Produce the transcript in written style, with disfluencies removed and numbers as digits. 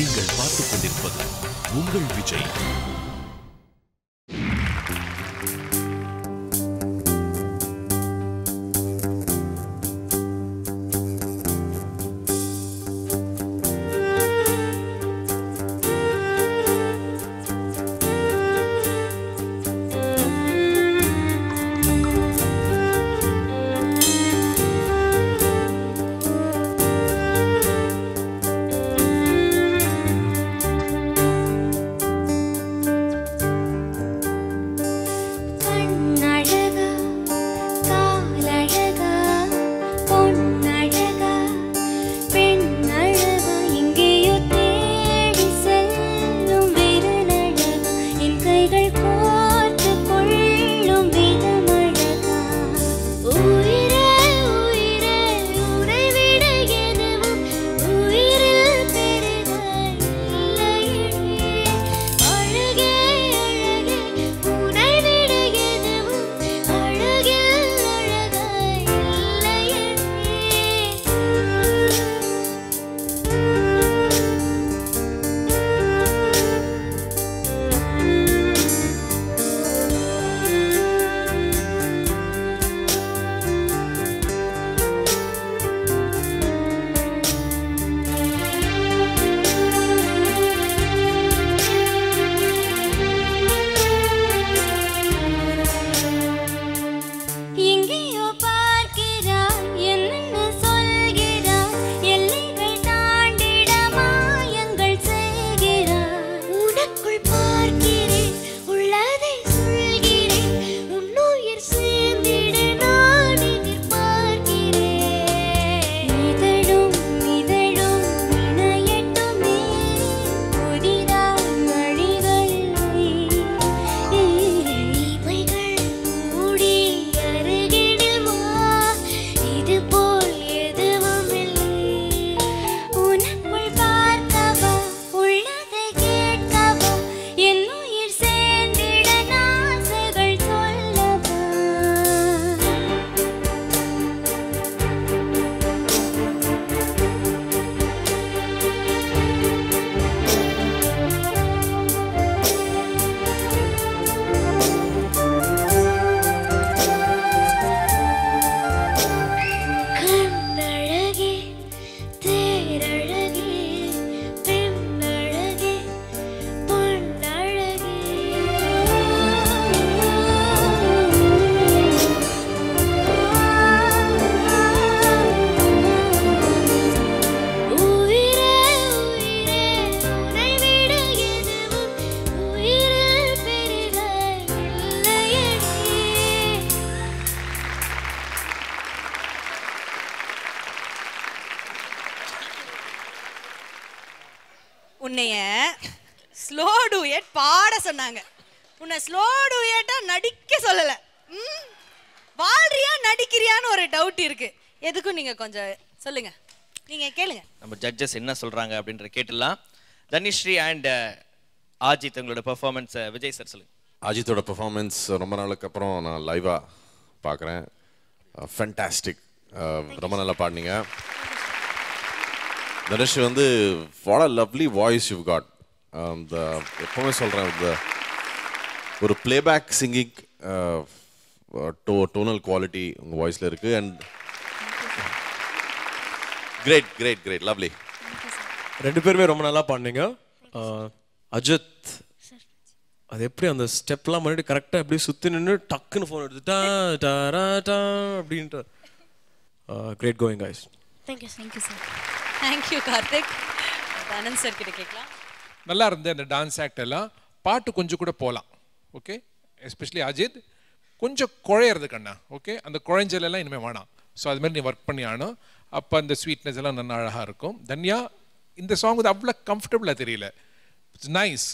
நீங்கள் பார்த்துக் கொண்டிருப்பது உங்கள் விஜய். உன்னைய ஸ்லோ டூயட் பாட சொன்னாங்க. உன்னை ஸ்லோ டூயட்டா நடிக்க சொல்லல. வாழ்றியா நடிக்கிறியான்னு ஒரு டவுட் இருக்கு. எதுக்கும் நீங்க கொஞ்சம் சொல்லுங்க, நீங்க கேளுங்க. நம்ம ஜட்ஜஸ் என்ன சொல்றாங்க அப்படின்ற கேட்டுலாம். தனிஸ்ரீ அண்ட் ஆஜித் உங்களோட பெர்ஃபார்மன்ஸ் விஜய் சார் சொல்லுங்க. அஜித்தோட பெர்ஃபார்மன்ஸ் ரொம்ப நாளுக்கு அப்புறம் நான் லைவா பார்க்குறேன். ஃபேண்டாஸ்டிக், ரொம்ப நல்லா பாடினீங்க. தனுஷ் வந்து what a lovely voice you got. இந்த எப்பவுமே சொல்கிறேன், ஒரு பிளேபேக் சிங்கிங் டோனல் குவாலிட்டி உங்கள் வாய்ஸில் இருக்குது. And great great great lovely. ரெண்டு பேருமே ரொம்ப நல்லா பாடினீங்க. அஜித் அது எப்படி அந்த ஸ்டெப்லாம் பண்ணிட்டு கரெக்டாக எப்படி சுற்றி நின்று டக்குன்னு ஃபோன் எடுத்துட்டா அப்படின்ட்டு great going guys. Thank you sir. Thank you Karthik. Anand sir கிட்ட கேட்கலாம். நல்லா இருந்த அந்த டான்ஸ் ஆக்ட் எல்லாம் பாட்டு கொஞ்சம் கூட போகலாம். ஓகே, எஸ்பெஷலி அஜித் கொஞ்சம் குழையிறது கண்ணா. ஓகே, அந்த குழைஞ்சலெல்லாம் இனிமேல் வேணாம். ஸோ அது மாதிரி நீ ஒர்க் பண்ணி ஆகணும். அப்போ அந்த ஸ்வீட்னஸ் எல்லாம் நல்லா அழகாக இருக்கும். தன்யா இந்த சாங் வந்து அவ்வளோ கம்ஃபர்டபுளாக தெரியல. It's nice.